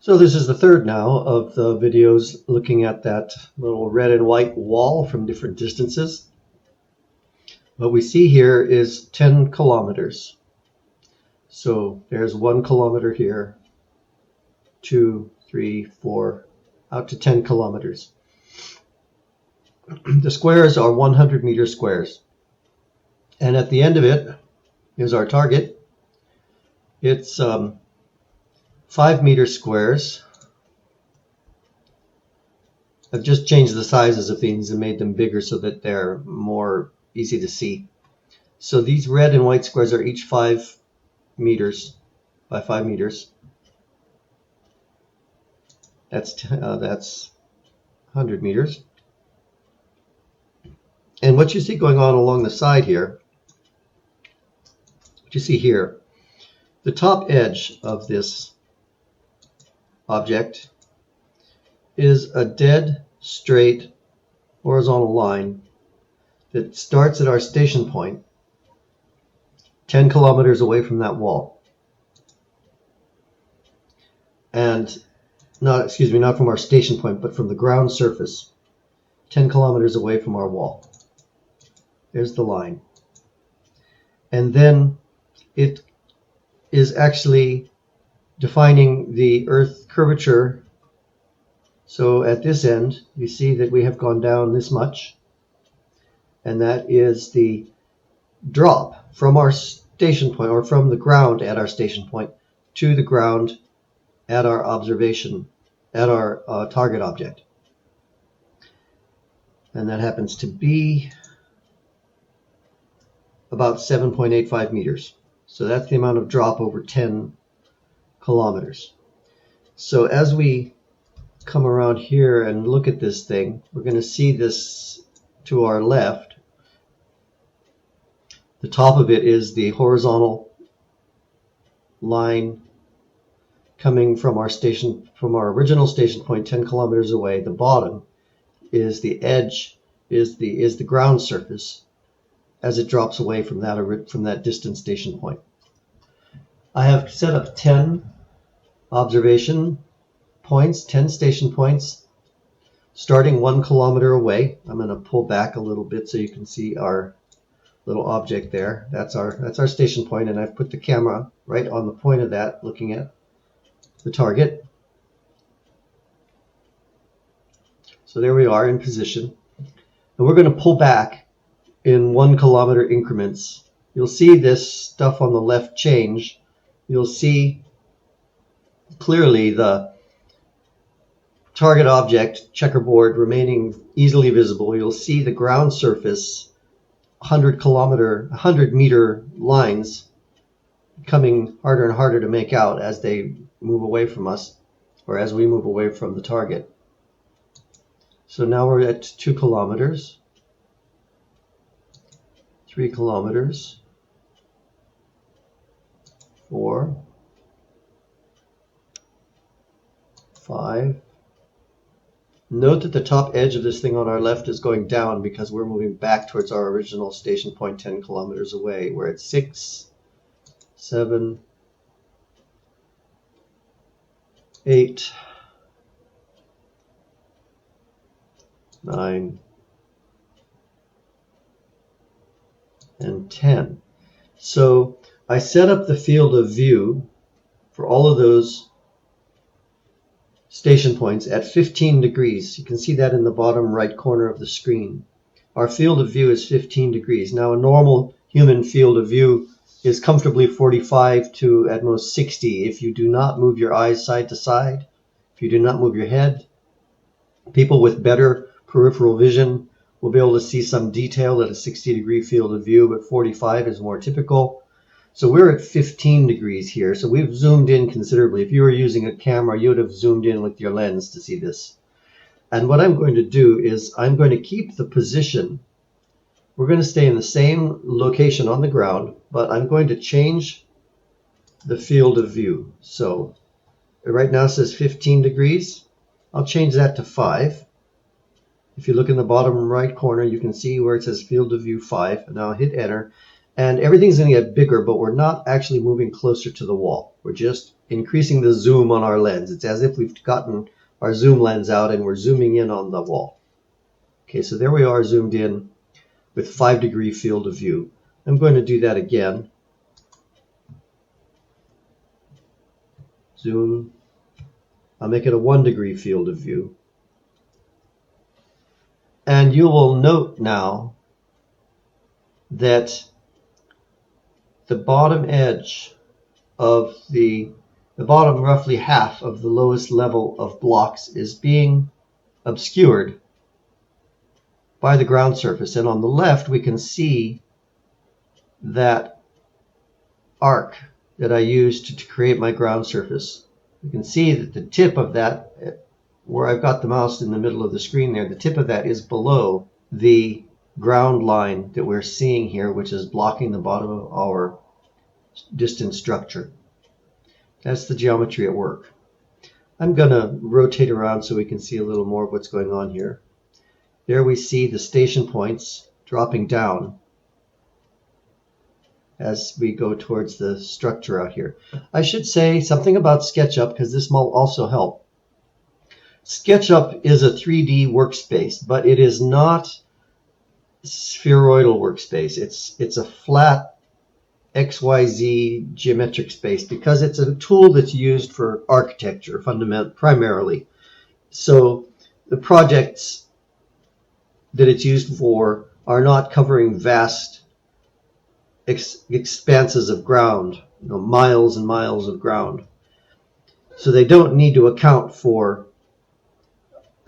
So this is the third now of the videos looking at that little red and white wall from different distances. What we see here is 10 kilometers. So there's 1 kilometer here, 2, 3, 4, out to 10 kilometers. The squares are 100 meter squares. And at the end of it is our target. It's 5 meter squares. I've just changed the sizes of things and made them bigger so that they're more easy to see. So these red and white squares are each 5 meters by 5 meters. That's 100 meters. And what you see going on along the side here, what you see here, the top edge of this object is a dead straight horizontal line that starts at our station point 10 kilometers away from that wall. And not from our station point, but from the ground surface 10 kilometers away from our wall. There's the line. And then it is actually defining the Earth curvature. So at this end, you see that we have gone down this much, and that is the drop from our station point, or from the ground at our station point to the ground at our observation, at our target object. And that happens to be about 7.85 meters. So that's the amount of drop over 10 kilometers. So as we come around here and look at this thing, we're going to see this to our left. The top of it is the horizontal line coming from our station, from our original station point 10 kilometers away. The bottom is the edge, is the ground surface as it drops away from that distant station point. I have set up 10 observation points, 10 station points, starting 1 kilometer away. I'm going to pull back a little bit so you can see our little object there. That's our station point, and I've put the camera right on the point of that, looking at the target. So there we are in position, and we're going to pull back in 1 kilometer increments. You'll see this stuff on the left change. You'll see clearly the target object checkerboard remaining easily visible. You'll see the ground surface 100 meter lines becoming harder and harder to make out as they move away from us, or as we move away from the target. So now we're at 2 kilometers, 3 kilometers, 4, 5. Note that the top edge of this thing on our left is going down because we're moving back towards our original station point 10 kilometers away. We're at 6, 7, 8, 9, and 10. So I set up the field of view for all of those station points at 15 degrees. You can see that in the bottom right corner of the screen. Our field of view is 15 degrees. Now a normal human field of view is comfortably 45 to at most 60 if you do not move your eyes side to side, if you do not move your head. People with better peripheral vision will be able to see some detail at a 60-degree field of view, but 45 is more typical. So we're at 15 degrees here, so we've zoomed in considerably. If you were using a camera, you would have zoomed in with your lens to see this. And what I'm going to do is I'm going to keep the position. We're going to stay in the same location on the ground, but I'm going to change the field of view. So right now it says 15 degrees. I'll change that to 5. If you look in the bottom right corner, you can see where it says field of view 5, and I'll hit enter. And everything's going to get bigger, but we're not actually moving closer to the wall. We're just increasing the zoom on our lens. It's as if we've gotten our zoom lens out and we're zooming in on the wall. Okay, so there we are zoomed in with 5-degree field of view. I'm going to do that again. Zoom. I'll make it a 1-degree field of view. And you will note now that the bottom edge of the bottom roughly half of the lowest level of blocks is being obscured by the ground surface. And on the left, we can see that arc that I used to create my ground surface. You can see that the tip of that, where I've got the mouse in the middle of the screen there, the tip of that is below the ground line that we're seeing here, which is blocking the bottom of our distant structure. That's the geometry at work. I'm going to rotate around so we can see a little more of what's going on here. There we see the station points dropping down as we go towards the structure out here. I should say something about SketchUp because this will also help. SketchUp is a 3D workspace, but it is not spheroidal workspace. It's a flat XYZ geometric space because it's a tool that's used for architecture primarily. So the projects that it's used for are not covering vast expanses of ground, miles and miles of ground. So they don't need to account for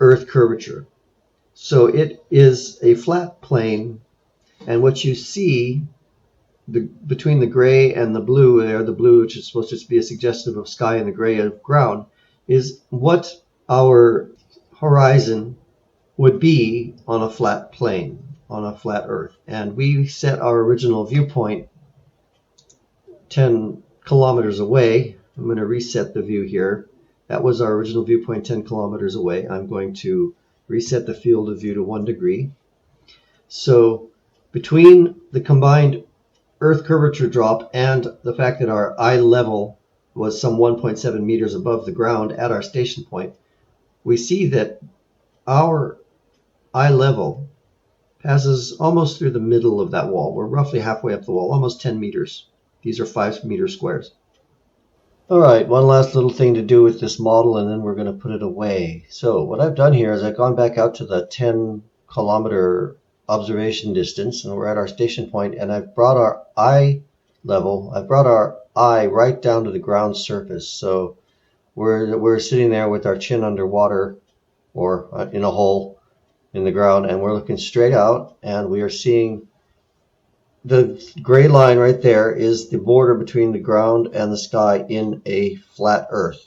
Earth curvature. So it is a flat plane, and what you see between the gray and the blue there, the blue which is supposed to be a suggestive of sky and the gray of ground, is what our horizon would be on a flat plane, on a flat Earth. And we set our original viewpoint 10 kilometers away. I'm going to reset the view here. That was our original viewpoint 10 kilometers away. I'm going to reset the field of view to 1 degree. So between the combined Earth curvature drop and the fact that our eye level was some 1.7 meters above the ground at our station point, we see that our eye level passes almost through the middle of that wall. We're roughly halfway up the wall, almost 10 meters. These are 5-meter squares. All right, one last little thing to do with this model, and then we're going to put it away. So what I've done here is I've gone back out to the 10-kilometer observation distance, and we're at our station point, and I've brought our eye level, I've brought our eye right down to the ground surface. So we're sitting there with our chin underwater or in a hole in the ground, and we're looking straight out, and we are seeing the gray line right there is the border between the ground and the sky in a flat Earth.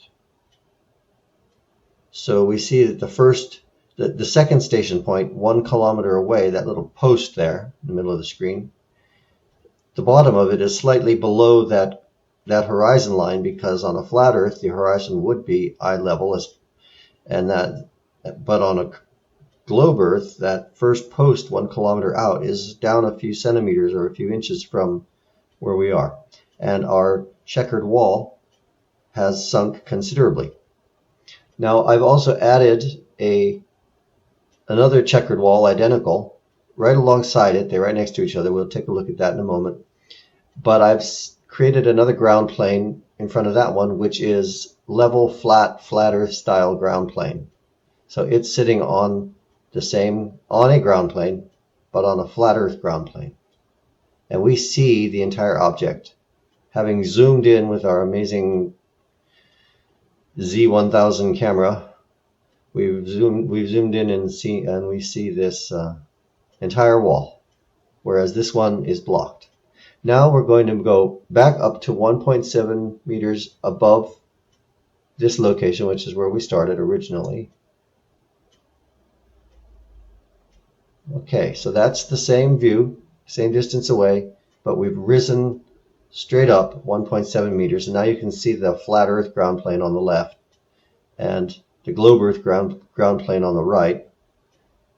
So we see that the second station point, 1 kilometer away, that little post there in the middle of the screen, the bottom of it is slightly below that horizon line, because on a flat Earth the horizon would be eye level, but on a globe Earth, that first post 1 kilometer out is down a few centimeters or a few inches from where we are. And our checkered wall has sunk considerably. Now I've also added another checkered wall, identical, right alongside it. They're right next to each other. We'll take a look at that in a moment. But I've created another ground plane in front of that one, which is level, flat Earth style ground plane. So it's sitting on a ground plane, but on a flat Earth ground plane. And we see the entire object. Having zoomed in with our amazing Z1000 camera, we've zoomed in and we see this entire wall, whereas this one is blocked. Now we're going to go back up to 1.7 meters above this location, which is where we started originally. Okay, so that's the same view, same distance away, but we've risen straight up 1.7 meters, and now you can see the flat Earth ground plane on the left and the globe Earth ground plane on the right.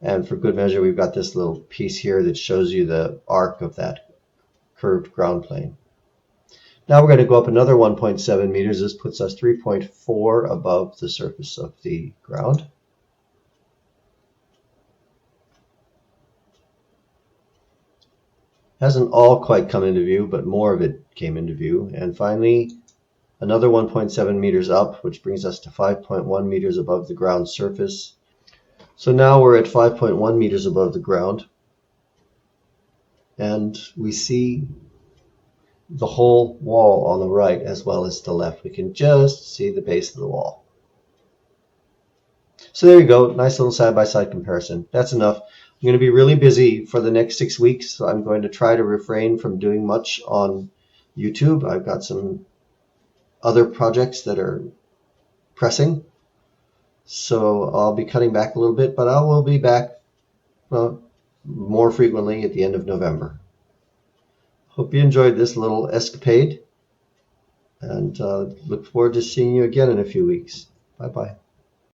And for good measure, we've got this little piece here that shows you the arc of that curved ground plane. Now we're going to go up another 1.7 meters. This puts us 3.4 above the surface of the ground. Hasn't all quite come into view, but more of it came into view. And finally, another 1.7 meters up, which brings us to 5.1 meters above the ground surface. So now we're at 5.1 meters above the ground, and we see the whole wall on the right as well as the left. We can just see the base of the wall. So there you go, nice little side-by-side comparison. That's enough. I'm going to be really busy for the next 6 weeks, so I'm going to try to refrain from doing much on YouTube. I've got some other projects that are pressing, so I'll be cutting back a little bit, but I will be back more frequently at the end of November. Hope you enjoyed this little escapade, and look forward to seeing you again in a few weeks. Bye-bye.